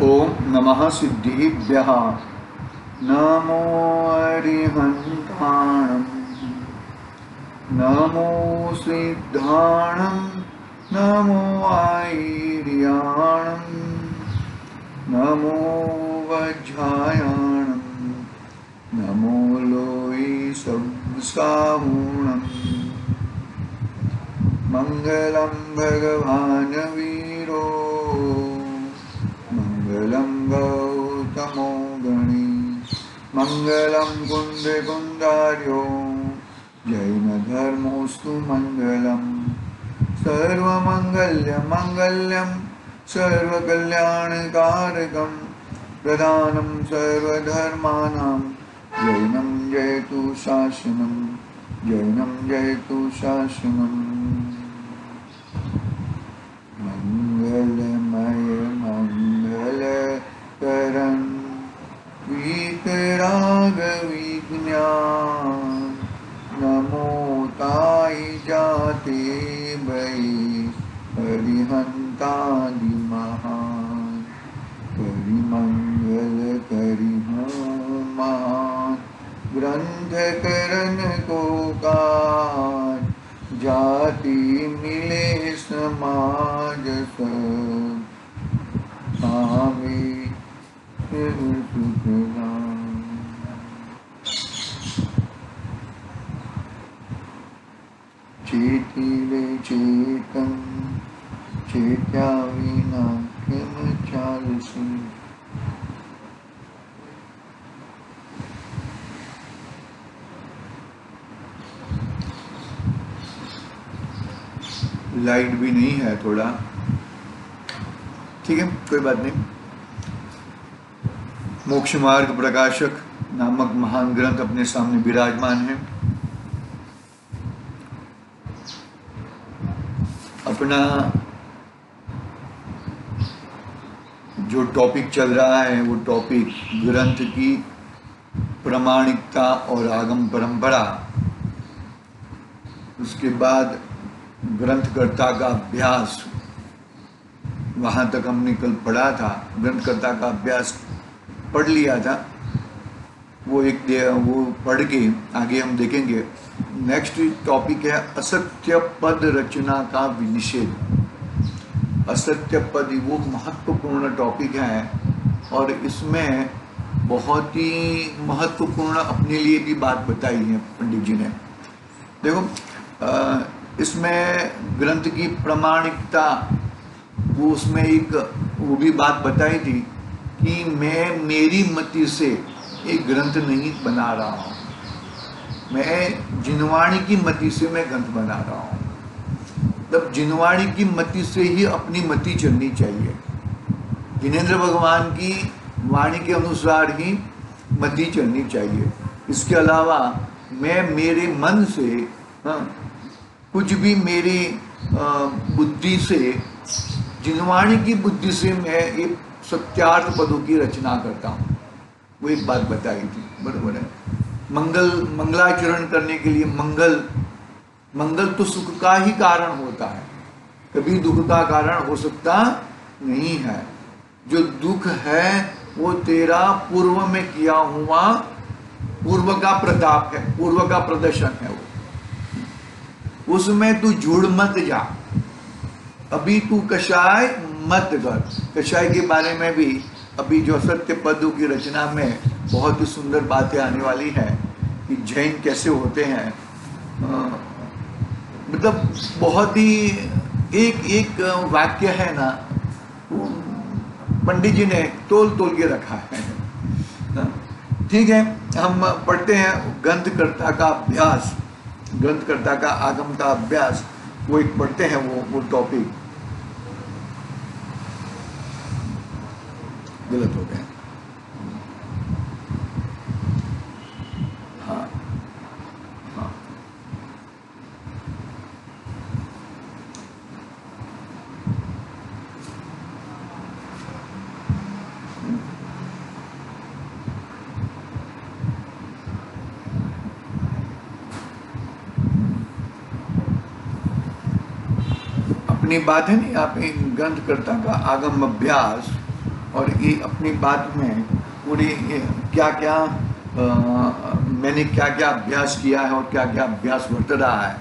ओम नमः सिद्धिभ्यः नमो अरिहन्ताणं नमो सिद्धाणं नमो आयर्याणं नमो वज्रायाणं नमो लोई सबसाहुणं मंगलम भगवान वीरो मंगलम गौतमो गणी मंगलम कुंदार्यो जैन धर्मोस्तु मंगलम सर्वमंगल्य मंगल्यम सर्वकल्याणकारकम प्रधानम सर्वधर्माणां जैनम जयतु शासनम जैनम जयतु शासनम मंगलमय मंगलकरं वीतराग विज्ञान नमो ताई जाते भई हरिहंतादि महान परिमंगल करि महान ग्रंथ करण को काज जाति मिले समाज सब स्वामी चेतिले चेतन चेत्या विना किम चालसी। लाइट भी नहीं है थोड़ा, ठीक है कोई बात नहीं। मोक्ष मार्ग प्रकाशक नामक महान ग्रंथ अपने सामने विराजमान है। अपना जो टॉपिक चल रहा है वो टॉपिक ग्रंथ की प्रामाणिकता और आगम परंपरा, उसके बाद ग्रंथकर्ता का अभ्यास, वहाँ तक हमने कल पढ़ा था। ग्रंथकर्ता का अभ्यास पढ़ लिया था, वो पढ़ के आगे हम देखेंगे। नेक्स्ट टॉपिक है असत्य पद रचना का विनिषेध। असत्य पद वो महत्वपूर्ण टॉपिक है और इसमें बहुत ही महत्वपूर्ण अपने लिए भी बात बताई है पंडित जी ने। देखो इसमें ग्रंथ की प्रामाणिकता, वो उसमें वो भी बात बताई थी कि मैं मेरी मति से एक ग्रंथ नहीं बना रहा हूँ, मैं जिनवाणी की मति से मैं ग्रंथ बना रहा हूँ। तब जिनवाणी की मति से ही अपनी मति चलनी चाहिए। जिनेंद्र भगवान की वाणी के अनुसार ही मति चलनी चाहिए। इसके अलावा मैं मेरे मन से कुछ भी मेरी बुद्धि से, जिनवाणी की बुद्धि से मैं एक सत्यार्थ पदों की रचना करता हूँ। वो एक बात बताई थी, बराबर है। मंगलाचरण करने के लिए मंगल तो सुख का ही कारण होता है, कभी दुख का कारण हो सकता नहीं है। जो दुख है वो तेरा पूर्व में किया हुआ पूर्व का प्रताप है, पूर्व का प्रदर्शन है। वो उसमें तू जुड़ मत जा, अभी तू कषाय मत कर। कषाय के बारे में भी अभी जो सत्य पदों की रचना में बहुत ही सुंदर बातें आने वाली है कि जैन कैसे होते हैं। मतलब बहुत ही एक वाक्य है ना, पंडित जी ने तोल के रखा है। ठीक है, हम पढ़ते हैं ग्रंथकर्ता का अभ्यास, ग्रंथकर्ता का आगम का अभ्यास, वो एक पढ़ते हैं वो टॉपिक। गलत हो गया। हाँ हाँ अपनी बात है नहीं, आप ग्रंथकर्ता का आगम अभ्यास और ये अपनी बात में पूरी क्या क्या मैंने क्या क्या अभ्यास किया है और क्या क्या अभ्यास वर्त रहा है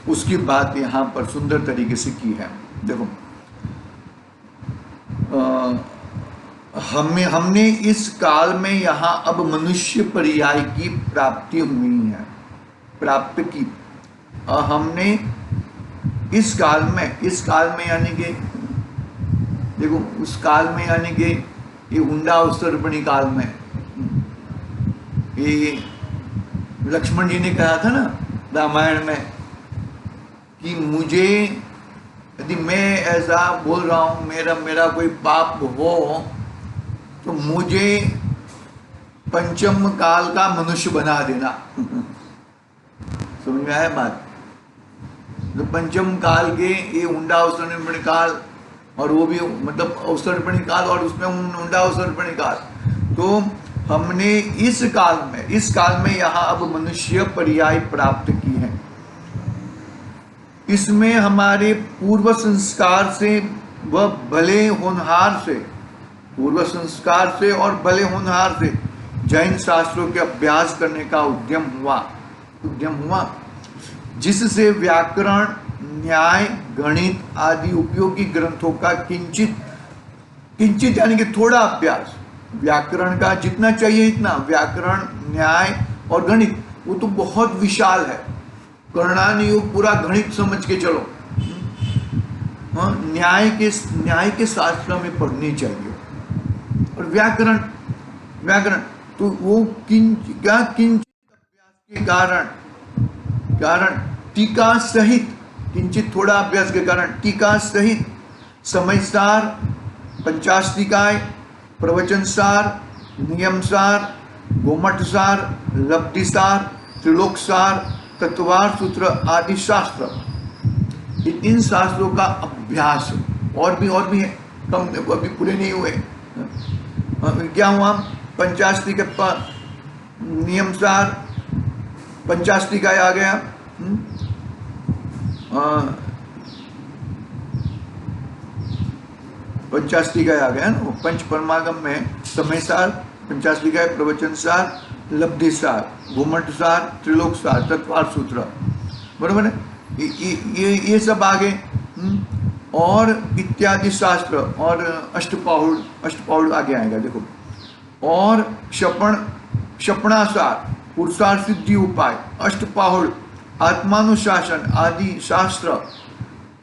उसकी बात यहाँ पर सुंदर तरीके से की है। देखो हमने इस काल में यहाँ अब मनुष्य पर्याय की प्राप्ति हुई है, प्राप्त की। हमने इस काल में यानी कि देखो उस काल में यानी कि ये हुंडा उत्सर्पणी काल में ये लक्ष्मण जी ने कहा था ना रामायण में कि मुझे यदि मैं ऐसा बोल रहा हूँ मेरा कोई पाप हो तो मुझे पंचम काल का मनुष्य बना देना। समझ में आया बात? तो पंचम काल के ये हुंडा अवसर्पणी काल और वो भी मतलब अवसर्पणी काल और उसमें हुंडा अवसर्पणी काल। तो हमने इस काल में यहाँ अब मनुष्य पर्याय प्राप्त की है। इसमें हमारे पूर्व संस्कार से व भले होनहार से पूर्व संस्कार से और भले होनहार से जैन शास्त्रों के अभ्यास करने का उद्यम हुआ जिससे व्याकरण न्याय गणित आदि उपयोगी ग्रंथों का किंचित यानी कि थोड़ा अभ्यास, व्याकरण का जितना चाहिए इतना, व्याकरण न्याय और गणित वो तो बहुत विशाल है, करणानि योग पूरा गणित समझ के चलो। न्याय के शास्त्र में पढ़नी चाहिए और व्याकरण तो वो किंचित अभ्यास के कारण टीका सहित, किंचित थोड़ा अभ्यास के कारण टीका सहित समयसार, पंचाष्टिकाय, प्रवचनसार, नियमसार, गोमठसार, लब्धिसार, त्रिलोकसार, तत्वार सूत्र आदि शास्त्र, इन शास्त्रों का अभ्यास और भी है, कम अभी पूरे नहीं हुए। क्या हुआ? पंचाष्टिका नियमसार, पंचाष्टिकाय आ गया, पंचाष्टिकाय आ गया ना। पंच परमागम में समयसार, पंचाष्टिकाय, प्रवचनसार, लब्धिसार, घुमटसार, त्रिलोकसार, तत्वार सूत्र, बरोबर है। ये सब आगे और इत्यादि शास्त्र और अष्टपाहुड़ आगे आएगा देखो। और क्षपणासार, पुरुषार्थ सिद्धि उपाय, अष्टपाहुड़, आत्मानुशासन आदि शास्त्र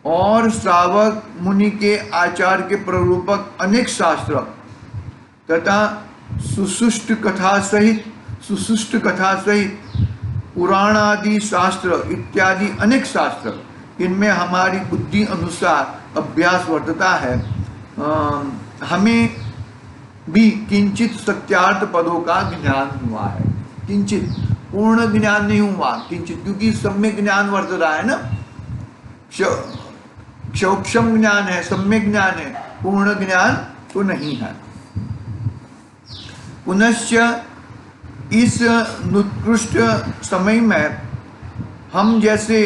और श्रावक मुनि के आचार के प्ररूपक अनेक शास्त्र तथा सुसुष्ट कथा सहित पुराण आदि शास्त्र इत्यादि अनेक शास्त्र, इनमें हमारी बुद्धि अनुसार अभ्यास वर्तता है। हमें भी किंचित सत्यार्थ पदों का ज्ञान हुआ है, किंचित, पूर्ण ज्ञान नहीं हुआ, किंचित, क्योंकि सम्यक ज्ञान वर्त रहा है ना। क्षौक्षम ज्ञान है, सम्यक ज्ञान है, पूर्ण ज्ञान तो नहीं है। पुनश्च इस उत्कृष्ट समय में हम जैसे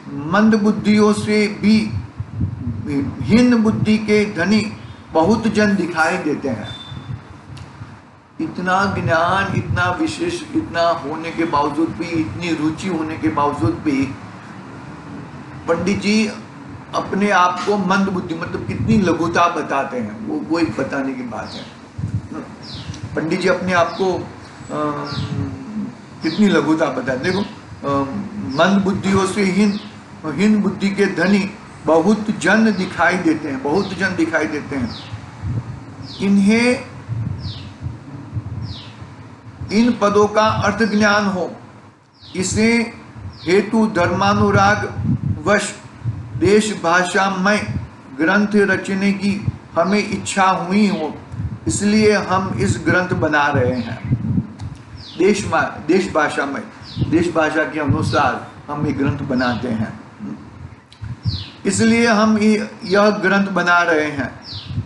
मंद बुद्धियों से भी हीन बुद्धि के धनी बहुत जन दिखाई देते हैं। इतना ज्ञान, इतना विशेष, इतना होने के बावजूद भी, इतनी रुचि होने के बावजूद भी पंडित जी अपने आप को मंद बुद्धि मतलब कितनी लघुता बताते हैं, वो एक बताने की बात है। पंडित जी अपने आप को कितनी लघुता बताते। देखो मंद बुद्धियों से हीन बुद्धि के धनी बहुत जन दिखाई देते हैं, बहुत जन दिखाई देते हैं। इन्हें इन पदों का अर्थ ज्ञान हो, इसे हेतु धर्मानुराग वश देश भाषा में ग्रंथ रचने की हमें इच्छा हुई हो, इसलिए हम इस ग्रंथ बना रहे हैं। देश भाषा में, देश भाषा के अनुसार हम ये ग्रंथ बनाते हैं, इसलिए हम यह ग्रंथ बना रहे हैं।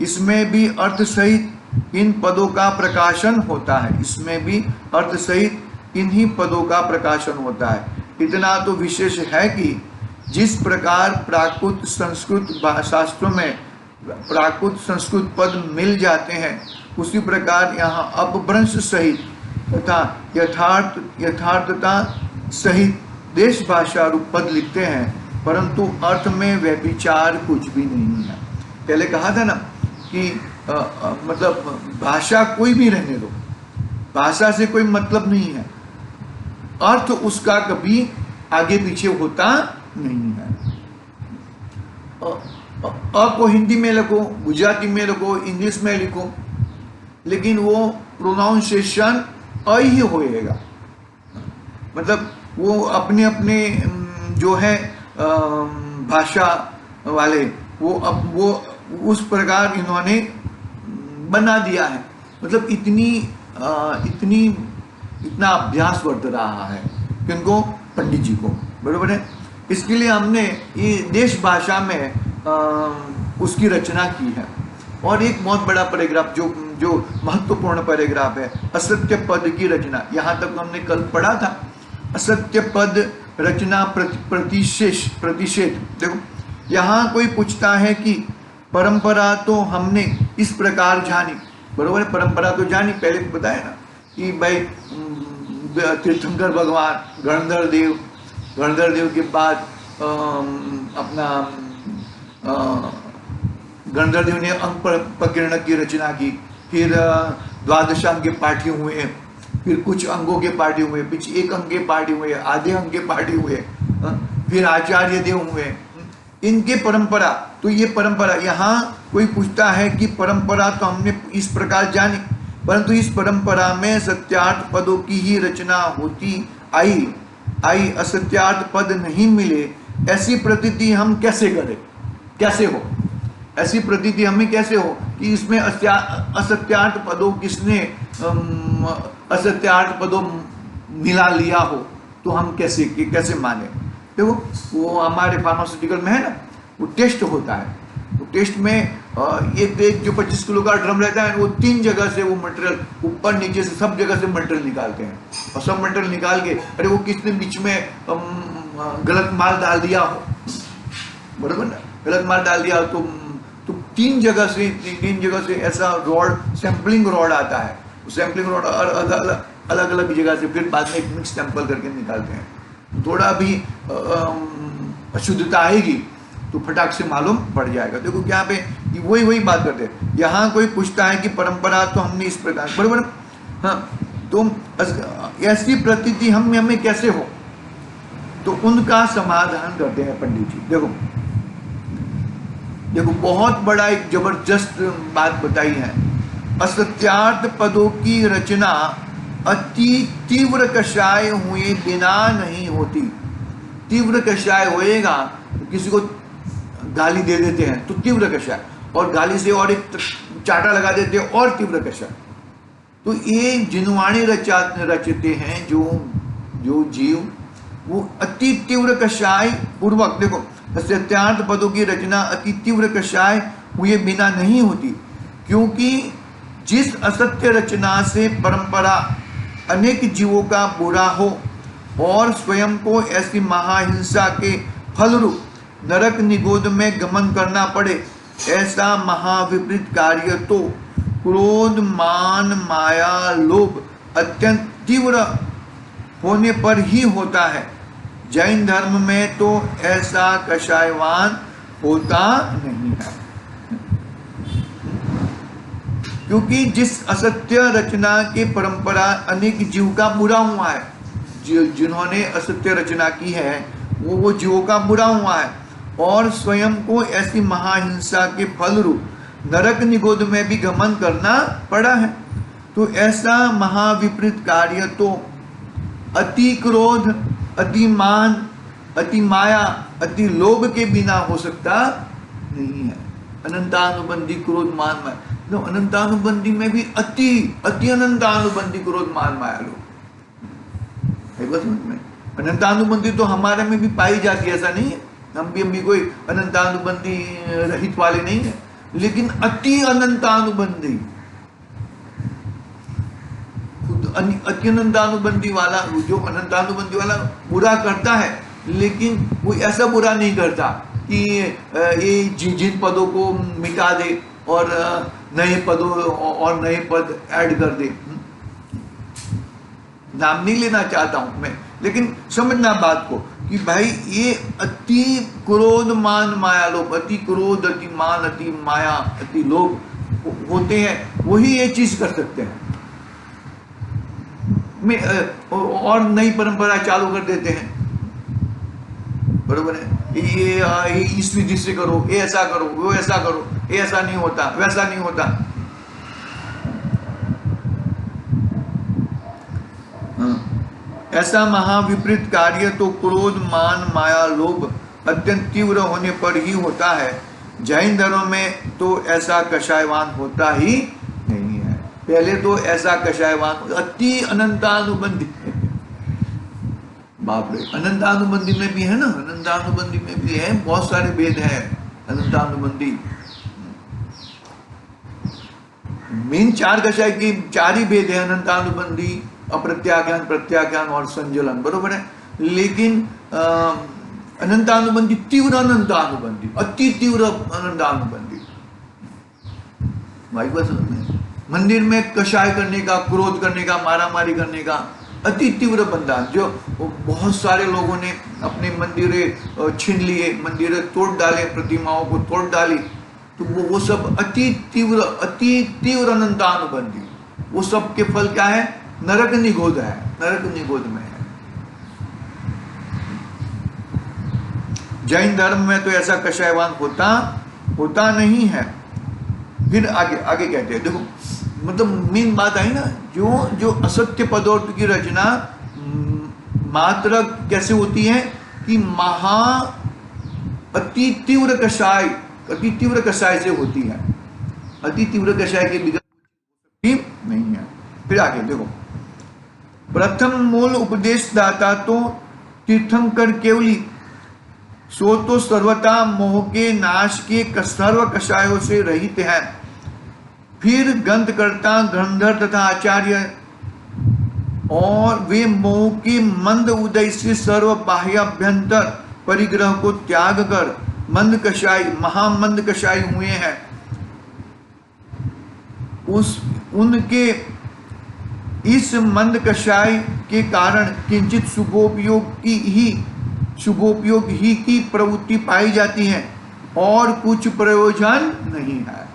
इसमें भी अर्थ सहित इन पदों का प्रकाशन होता है, इसमें भी अर्थ सहित इन्हीं पदों का प्रकाशन होता है। इतना तो विशेष है कि जिस प्रकार प्राकृत संस्कृत शास्त्रों में प्राकृत संस्कृत पद मिल जाते हैं, उसी प्रकार यहाँ अपभ्रंश सहित तथा यथार्थता सहित देश भाषा रूप पद लिखते हैं, परंतु अर्थ में व्यभिचार कुछ भी नहीं है। पहले कहा था ना कि मतलब भाषा कोई भी रहने दो, भाषा से कोई मतलब नहीं है, अर्थ उसका कभी आगे पीछे होता नहीं है। अ को हिंदी में लिखो, गुजराती में लिखो, इंग्लिश में लिखो, लेकिन वो प्रोनाउंसिएशन अ ही होएगा। मतलब वो अपने अपने जो है भाषा वाले वो उस प्रकार इन्होंने बना दिया है। मतलब इतना अभ्यास बढ़ रहा है किनको, पंडित जी को, बरोबर है। इसके लिए हमने ये देश भाषा में उसकी रचना की है। और एक बहुत बड़ा पैराग्राफ जो महत्वपूर्ण पैराग्राफ है, असत्य पद की रचना। यहाँ तक हमने कल पढ़ा था, असत्य पद रचना प्रतिषेध। देखो यहाँ कोई पूछता है कि परंपरा तो हमने इस प्रकार जानी, बरोबर है, परंपरा तो जानी, पहले बताया ना कि भाई तीर्थंकर भगवान, गणधर देव के बाद अपना गणधर देव ने अंग प्रकीर्ण की रचना की, फिर द्वादशांग के पाठी हुए, फिर कुछ अंगों के पाठी हुए, कुछ एक अंग के पाठी हुए, आधे अंग के पाठी हुए, फिर आचार्य देव हुए, इनके परंपरा। तो ये परंपरा, यहाँ कोई पूछता है कि परंपरा तो हमने इस प्रकार जानी, परंतु इस परंपरा में सत्यार्थ पदों की ही रचना होती आई असत्यार्थ पद नहीं मिले, ऐसी प्रतीति हम कैसे करें, कैसे हो, ऐसी प्रतीति हमें कैसे हो कि इसमें असत्यार्थ पदों किसने असत्यार्थ पदों मिला लिया हो, तो हम कैसे माने। देखो वो हमारे फार्मास्यूटिकल में है ना, वो टेस्ट होता है, वो टेस्ट में एक जो 25 किलो का ड्रम रहता है, वो 3 जगह से वो मटेरियल ऊपर नीचे से सब जगह से मटेरियल निकालते हैं, और सब मटेरियल निकाल के अरे वो किसने बीच में गलत माल डाल दिया हो, बराबर ना, गलत माल डाल दिया तो 3 जगह से ऐसा रॉड, सैंपलिंग रॉड आता है, सैंपलिंग रॉड अलग अलग जगह से फिर बाद में एक मिक्स सैंपल करके निकालते हैं। थोड़ा भी अशुद्धता आएगी तो फटाक से मालूम पड़ जाएगा। देखो क्या पे वही बात करते हैं। यहाँ कोई पूछता है कि परंपरा तो हमने इस प्रकार, बराबर, हाँ, तो ऐसी प्रतीति हमें कैसे हो, तो उनका समाधान करते हैं पंडित जी। देखो बहुत बड़ा एक जबरदस्त बात बताई है। असत्यार्थ पदों की रचना अति तीव्र कषाय हुए बिना नहीं होती। तीव्र कषाय होएगा, किसी को गाली दे देते हैं तो तीव्र कषाय, और गाली से और एक चाटा लगा देते हैं और तीव्र कषाय। तो ये जिनवाणी रचते हैं जो जीव, वो अति तीव्र कषाय पूर्वक, देखो सत्यार्थ पदों की रचना अति तीव्र कषाय हुए बिना नहीं होती, क्योंकि जिस असत्य रचना से परंपरा अनेक जीवों का बुरा हो और स्वयं को ऐसी महाहिंसा के फलरूप नरक निगोद में गमन करना पड़े, ऐसा महाविपरीत कार्य तो क्रोध, मान, माया, लोभ अत्यंत तीव्र होने पर ही होता है। जैन धर्म में तो ऐसा कषायवान होता नहीं है, क्योंकि जिस असत्य रचना के परंपरा अनेक जीव का बुरा हुआ है, जिन्होंने असत्य रचना की है वो जीवों का बुरा हुआ है, और स्वयं को ऐसी महाहिंसा के फल रूप नरक निगोद में भी गमन करना पड़ा है। तो ऐसा महाविपरीत कार्य तो अति क्रोध, अति मान, अति माया, अति लोभ के बिना हो सकता नहीं है। अनंतानुबंधी क्रोध, मान, माया, तो अनंतानुबंधी में भी अति अनंतानुबंधी क्रोध, मान, माया, लोभ। अनंतानुबंधी तो हमारे में भी पाई जाती है, ऐसा नहीं है, हम भी कोई अनंतानुबंधी रहित वाले नहीं है, लेकिन अति अनंतानुबंधी, अति अनंतानुबंधी वाला, जो अनंतानुबंधी वाला बुरा करता है, लेकिन वो ऐसा बुरा नहीं करता कि ये जिन पदों को मिटा दे और नए पदों और नए पद ऐड कर दे। नाम नहीं लेना चाहता हूं मैं, लेकिन समझना बात को कि भाई ये अति क्रोध मान माया लोग, अति क्रोध अति मान अति माया अति लोग होते हैं, वही ये चीज कर सकते हैं। और नई परंपरा चालू कर देते हैं, बरोबर है। ये इस विधि से करो, ये ऐसा करो, वो ऐसा करो, ये ऐसा नहीं होता, वैसा नहीं होता। ऐसा महाविपरीत कार्य तो क्रोध मान माया लोभ अत्यंत तीव्र होने पर ही होता है। जैन धर्म में तो ऐसा कषायवान होता ही नहीं है। पहले तो ऐसा कषायवान अति अनंतानुबंधी, बाप रे, अनंतानुबंधी में भी है ना, अनंतानुबंधी में भी है, बहुत सारे भेद है अनंतानुबंधी। मेन चार कषाय की चार ही भेद है, अनंतानुबंधी, अप्रत्याख्यान, प्रत्याख्यान और संजलन, बरोबर है। लेकिन अनंतानुबंधी, तीव्र अनंतानुबंधी, अति तीव्र अनंतानुबंधी, भाई बस मंदिर में कषाय करने का, क्रोध करने का, मारामारी करने का अति तीव्र बंदा, जो बहुत सारे लोगों ने अपने मंदिरें छीन लिए, मंदिरें तोड़ डाले, प्रतिमाओं को तोड़ डाली, तो वो सब अति तीव्र अनंतानुबंधी, वो सब के फल क्या है? नरक निगोद है, नरक निगोद में है। जैन धर्म में तो ऐसा कषायवान होता नहीं है। फिर आगे कहते हैं, देखो मतलब मेन बात आई ना, जो असत्य पदार्थ की रचना मात्र कैसे होती है कि अति तीव्र कषाय से होती है। अति तीव्र कषाय के बिगड़ नहीं है। फिर आगे देखो, प्रथम मूल उपदेश दाता तो तीर्थंकर केवली, सो तो सर्वथा मोह के नाश के सर्व कषायों से रहित है। फिर ग्रंथकर्ता, गंधर्व तथा आचार्य और वे मोह के मंद उदय से सर्व बाह्याभ्यंतर परिग्रह को त्याग कर मंद कषाय, महामंद कषाय हुए हैं। उनके इस मंद कषाय के कारण किंचित शुभोपयोग ही की प्रवृत्ति पाई जाती है और कुछ प्रयोजन नहीं है।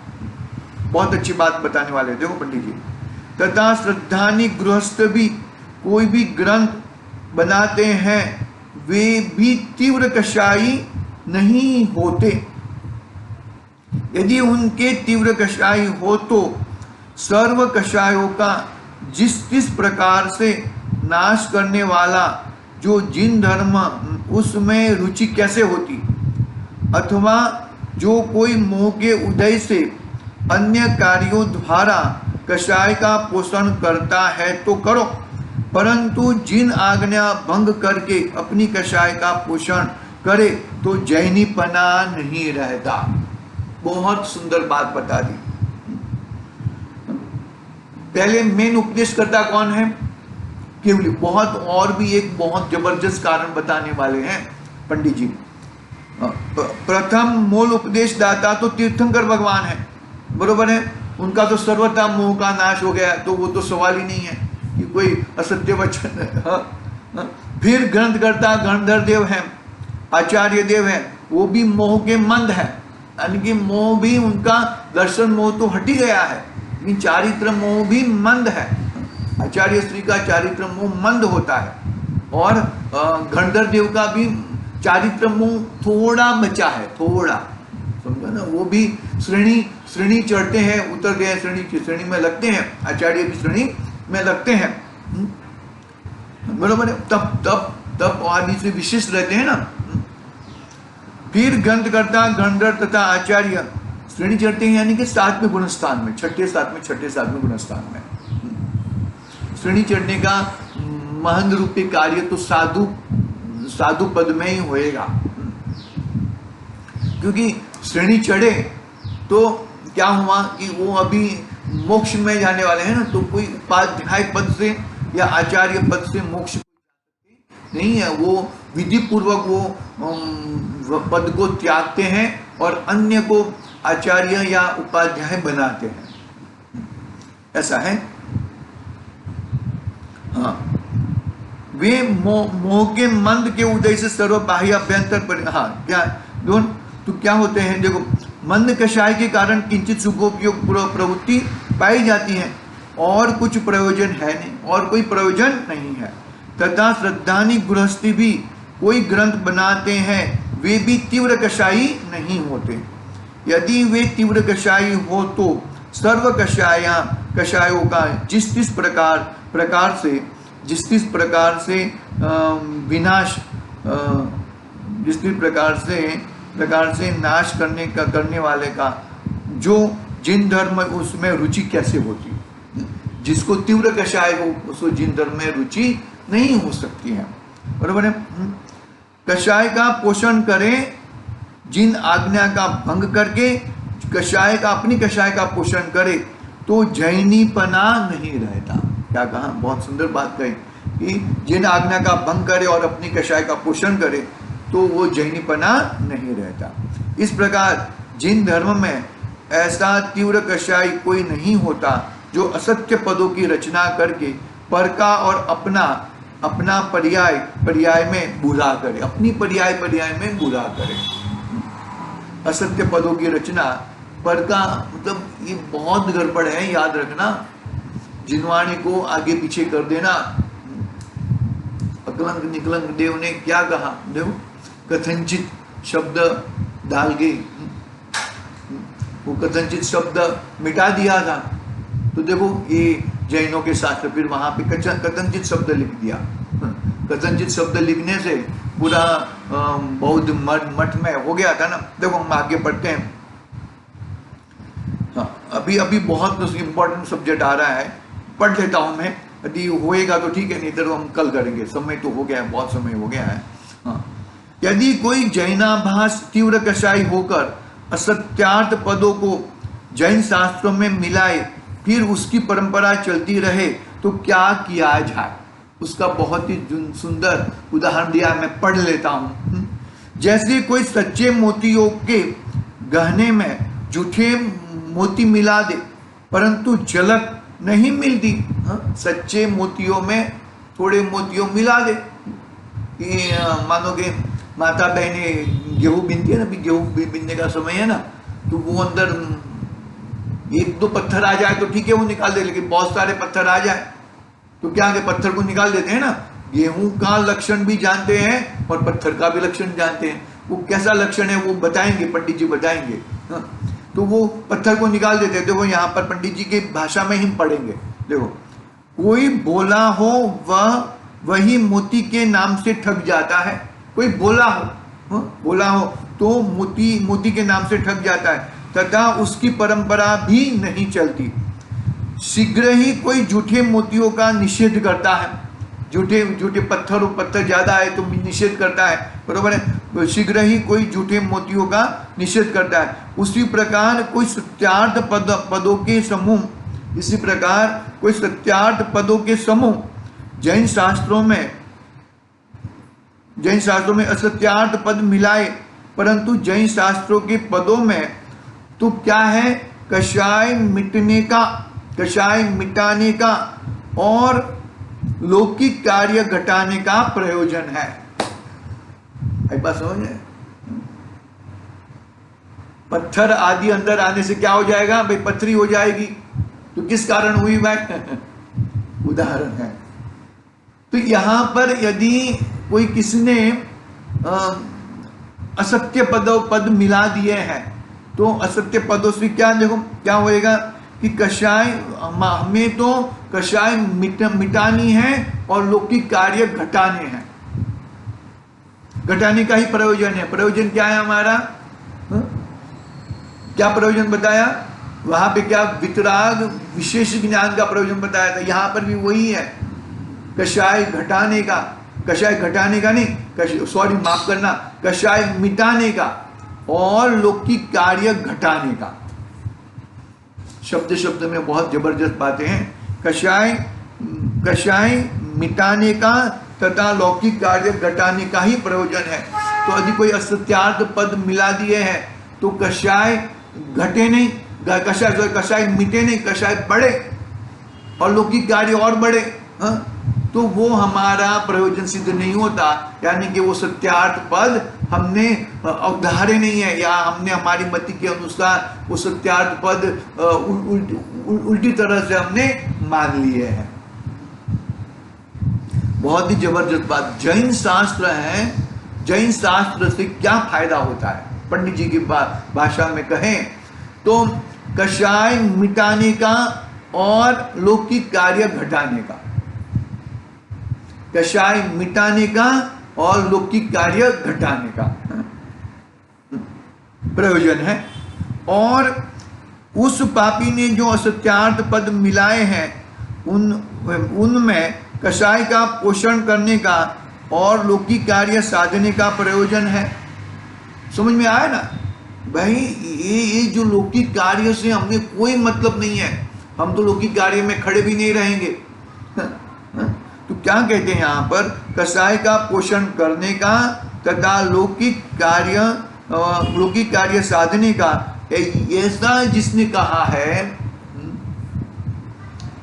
बहुत अच्छी बात बताने वाले, देखो पंडित जी। तथा श्रद्धानी गृहस्थ भी कोई भी ग्रंथ बनाते हैं, वे भी तीव्र कषायी नहीं होते। यदि उनके तीव्र कषायी हो तो सर्व कषायों का जिस प्रकार से नाश करने वाला जो जिन धर्म, उसमें रुचि कैसे होती, अथवा जो कोई मोह के उदय से अन्य कार्यों द्वारा कषाय का पोषण करता है तो करो, परंतु जिन आज्ञा भंग करके अपनी कषाय का पोषण करे तो जैनीपना नहीं रहता। बहुत सुंदर बात बता दी। पहले मेन उपदेशकर्ता कौन है? केवली। बहुत और भी एक बहुत जबरदस्त कारण बताने वाले हैं पंडित जी। प्रथम मूल उपदेश दाता तो तीर्थंकर भगवान है, बरोबर है। उनका तो सर्वथा मोह का नाश हो गया, तो वो तो सवाल ही नहीं है कि कोई असत्य वचन है। फिर ग्रंथकर्ता गंधर्व देव है, आचार्य देव है, वो भी मोह के मंद है, यानी कि मोह भी उनका दर्शन मोह तो हट ही गया है, लेकिन चारित्र मोह भी मंद है। आचार्य श्री का चारित्र मोह मंद होता है, और गंधर्व देव का भी चारित्र मोह थोड़ा बचा है, थोड़ा, समझो ना। वो भी श्रेणी चढ़ते हैं, उतरते हैं, श्रेणी में लगते हैं, आचार्य भी श्रेणी में लगते हैं, बरोबर है। तब आदि से विशिष्ट रहते हैं ना। फिर ग्रंथकर्ता गंधर्व तथा आचार्य श्रेणी चढ़ते हैं, यानी कि 7वें गुणस्थान में, 6ठे 7वें गुणस्थान में श्रेणी चढ़ने का महंत रूपी कार्य तो साधु पद में ही होएगा। क्योंकि श्रेणी चढ़े तो क्या हुआ कि वो अभी मोक्ष में जाने वाले हैं ना, तो कोई उपाध्याय पद से या आचार्य पद से मोक्ष नहीं है। वो विधि पूर्वक वो पद को त्यागते हैं और अन्य को आचार्य या उपाध्याय बनाते हैं, ऐसा है। हाँ, वे मोह के मंद के उदय से सर्व बाह्य अभ्यंतर पर, हाँ क्या दोनों तो क्या होते हैं, देखो मंद कषाय के कारण किंचित सुखोपयोग प्रवृत्ति पाई जाती है और कुछ प्रयोजन है नहीं, और कोई प्रयोजन नहीं है। तथा श्रद्धानी गृहस्थी भी कोई ग्रंथ बनाते हैं, वे भी तीव्र कषायी नहीं होते। यदि वे तीव्र कषायी हो तो सर्व कषायों का जिस प्रकार से विनाश, जिस प्रकार से नाश करने वाले का जो जिन धर्म उसमें रुचि कैसे होती, जिसको तीव्र कषाय हो उसको जिन धर्म में रुचि नहीं हो सकती है, बराबर है। कषाय का पोषण करें जिन आज्ञा का भंग करके अपनी कषाय का पोषण करे तो जैनीपना नहीं रहता। क्या कहा, बहुत सुंदर बात कही कि जिन आज्ञा का भंग करे और अपनी कषाय का पोषण करे तो वो जैनीपना नहीं रहता। इस प्रकार जिन धर्म में ऐसा तीव्र कषाय कोई नहीं होता जो असत्य पदों की रचना करके पर का और अपना पर्याय में बुरा करे, अपनी पर्याय में बुरा करे। असत्य पदों की रचना पर का मतलब ये बहुत गड़बड़ है, याद रखना। जिनवाणी को आगे पीछे कर देना। अकलंक निकलंक देव ने क्या कहा, देखो कथनचित शब्द डाल के वो कथनचित शब्द मिटा दिया था, तो देखो ये जैनों के शास्त्र फिर वहां पे कथनचित शब्द लिख दिया। कथनचित शब्द लिखने से पूरा बौद्ध मठ में हो गया था ना। देखो हम आगे पढ़ते हैं। हाँ, अभी बहुत इंपॉर्टेंट सब्जेक्ट आ रहा है, पढ़ लेता हूं मैं, यदि होएगा तो ठीक है, नहीं तो हम कल करेंगे, समय तो हो गया है, बहुत समय हो गया है। हाँ, यदि कोई जैनाभास तीव्र कषाय होकर असत्यार्थ पदों को जैन शास्त्रों में मिलाए फिर उसकी परंपरा चलती रहे तो क्या किया जाए, उसका बहुत ही सुंदर उदाहरण दिया, मैं पढ़ लेता हूं। जैसे कोई सच्चे मोतियों के गहने में झूठे मोती मिला दे परंतु झलक नहीं मिलती। सच्चे मोतियों में थोड़े मोतियों मिला दे, मानो के माता बहने गेहूं बीनती है ना, अभी गेहूं बीनने का समय है ना, तो वो अंदर एक दो पत्थर आ जाए तो ठीक है वो निकाल दे, लेकिन बहुत सारे पत्थर आ जाए तो क्या है, पत्थर को निकाल देते हैं ना। गेहूं का लक्षण भी जानते हैं और पत्थर का भी लक्षण जानते हैं, वो कैसा लक्षण है वो बताएंगे, पंडित जी बताएंगे। तो वो पत्थर को निकाल देते हैं। देखो यहाँ पर पंडित जी की भाषा में ही पढ़ेंगे। देखो, कोई बोला हो वही मोती के नाम से ठग जाता है। कोई बोला हो तो मोती के नाम से ठग जाता है तथा उसकी परंपरा भी नहीं चलती। शीघ्र ही कोई झूठे मोतियों का निषेध करता है, झूठे पत्थर ज्यादा है तो निषेध करता है, बरोबर है। शीघ्र ही कोई झूठे मोतियों का निषेध करता है। उसी प्रकार कोई सत्यार्थ पदों के समूह, इसी प्रकार कोई सत्यार्थ पदों के समूह जैन शास्त्रों में असत्यार्थ पद मिलाए परंतु जैन शास्त्रों के पदों में तो क्या है, कषाय मिटाने का और लौकिक कार्य घटाने का प्रयोजन है। एक बात समझ, पत्थर आदि अंदर आने से क्या हो जाएगा भाई, पथरी हो जाएगी। तो किस कारण हुई भाई उदाहरण है। तो यहां पर यदि कोई किसने असत्य पद मिला दिए हैं तो असत्य पदों से क्या, देखो क्या होएगा कि कषाय, हमें तो कषाय मिटानी है और लौकिक कार्य घटाने हैं। घटाने का ही प्रयोजन है। प्रयोजन क्या है हमारा, क्या प्रयोजन बताया वहां पे, क्या वितराग विशेष ज्ञान का प्रयोजन बताया था। यहां पर भी वही है, कषाय घटाने का नहीं, सॉरी माफ करना, कषाय मिटाने का और लौकिक कार्य घटाने का। शब्द में बहुत जबरदस्त बातें हैं। कषाय मिटाने का तथा लौकिक कार्य घटाने का ही प्रयोजन है। तो यदि कोई असत्यार्थ पद मिला दिए हैं तो कषाय घटे नहीं, कषाय मिटे नहीं, कषाय बढ़े और लौकिक कार्य और बढ़े, हाँ, तो वो हमारा प्रयोजन सिद्ध नहीं होता। यानी कि वो सत्यार्थ पद हमने अवधारे नहीं है, या हमने हमारी मति के अनुसार वो सत्यार्थ पद उल्टी तरह से हमने मान लिए हैं। बहुत ही जबरदस्त बात। जैन शास्त्र है, जैन शास्त्र से क्या फायदा होता है? पंडित जी की भाषा में कहें तो कषाय मिटाने का और लौकिक कार्य घटाने का, कषाय मिटाने का और लौकिक कार्य घटाने का प्रयोजन है। और उस पापी ने जो असत्यार्थ पद मिलाए हैं उनमें कषाय का पोषण करने का और लौकिक कार्य साधने का प्रयोजन है। समझ में आया ना भाई? ये जो लौकिक कार्य से हमने कोई मतलब नहीं है, हम तो लौकिक कार्य में खड़े भी नहीं रहेंगे। तो क्या कहते हैं यहाँ पर? कषाय का पोषण करने का तथा लौकिक कार्य साधने का। ऐसा जिसने कहा है,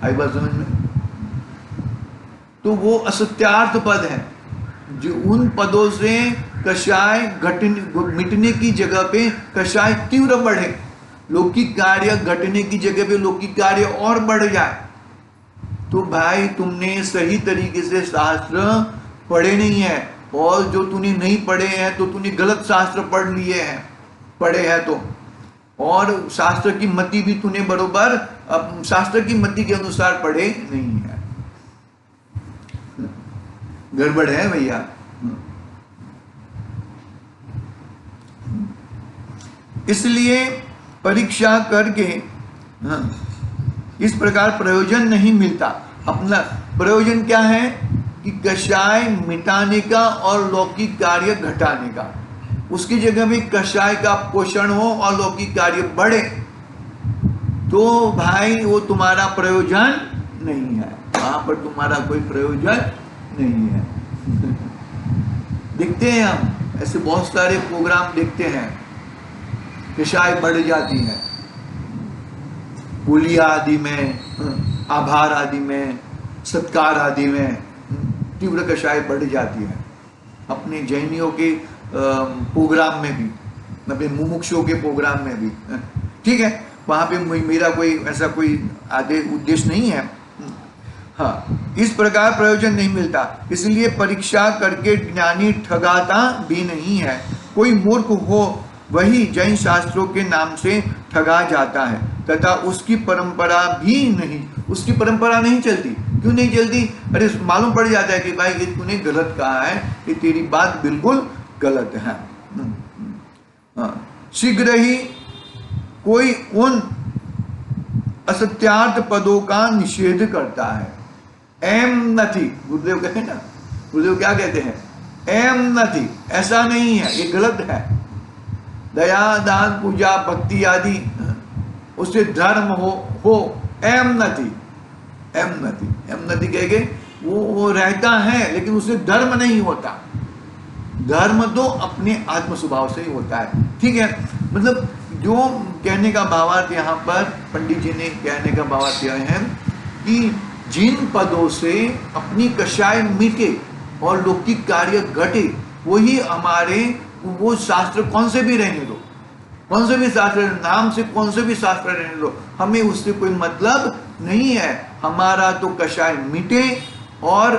आई बात समझ में? तो वो असत्यार्थ पद है, जो उन पदों से कषाय मिटने की जगह पे कषाय तीव्र बढ़े, लौकिक कार्य घटने की जगह पे लौकिक कार्य और बढ़ जाए। तो भाई तुमने सही तरीके से शास्त्र पढ़े नहीं है, और जो तूने नहीं पढ़े हैं तो तूने गलत शास्त्र पढ़े हैं तो, और शास्त्र की मति भी तूने बरोबर शास्त्र की मति के अनुसार पढ़े नहीं है। गड़बड़ है भैया। इसलिए परीक्षा करके इस प्रकार प्रयोजन नहीं मिलता। अपना प्रयोजन क्या है कि कषाय मिटाने का और लौकिक कार्य घटाने का। उसकी जगह में कषाय का पोषण हो और लौकिक कार्य बढ़े, तो भाई वो तुम्हारा प्रयोजन नहीं है, वहां पर तुम्हारा कोई प्रयोजन नहीं है। देखते हैं हम ऐसे बहुत सारे प्रोग्राम देखते हैं, कषाय बढ़ जाती है, पुलिया आदि में, आभार आदि में, सत्कार आदि में तीव्र कषाय बढ़ जाती है। अपने जैनियों के प्रोग्राम में भी, अपने मुमुक्षुओं के प्रोग्राम में भी, ठीक है, वहां पे मेरा कोई ऐसा कोई उद्देश्य नहीं है। हाँ, इस प्रकार प्रयोजन नहीं मिलता। इसलिए परीक्षा करके ज्ञानी ठगाता भी नहीं है। कोई मूर्ख हो वही जैन शास्त्रों के नाम से ठगा जाता है तथा उसकी परंपरा भी नहीं, उसकी परंपरा नहीं चलती। क्यों नहीं चलती? अरे मालूम पड़ जाता है कि भाई ये तूने गलत कहा है, कि तेरी बात बिल्कुल गलत है। शीघ्र ही कोई उन असत्यार्थ पदों का निषेध करता है। एम नथी, गुरुदेव कहते ना, गुरुदेव क्या कहते हैं? एम नथी, ऐसा नहीं है, ये गलत है। दया दान पूजा भक्ति आदि उससे धर्म हो एम नथी, एम नथी, एम नथी कहेंगे वो रहता है, लेकिन उससे धर्म नहीं होता। धर्म तो अपने आत्म स्वभाव से ही होता है। ठीक है, मतलब जो कहने का भावार्थ यहाँ पर पंडित जी ने कहने का भावार्थ यह है कि जिन पदों से अपनी कषाय मिटे और लौकिक कार्य घटे, वही हमारे, वो शास्त्र कौन से भी रहने दो, कौन से भी शास्त्र, नाम से कौन से भी शास्त्र रहने दो, हमें उससे कोई मतलब नहीं है। हमारा तो कषाय मिटे और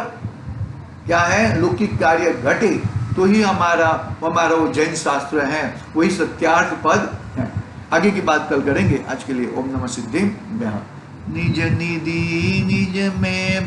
क्या है, लौकिक कार्य घटे, तो ही हमारा वो जैन शास्त्र है, वही सत्यार्थ पद है। आगे की बात कल करेंगे। आज के लिए ओम नमः सिद्धिं। निज निधि निज में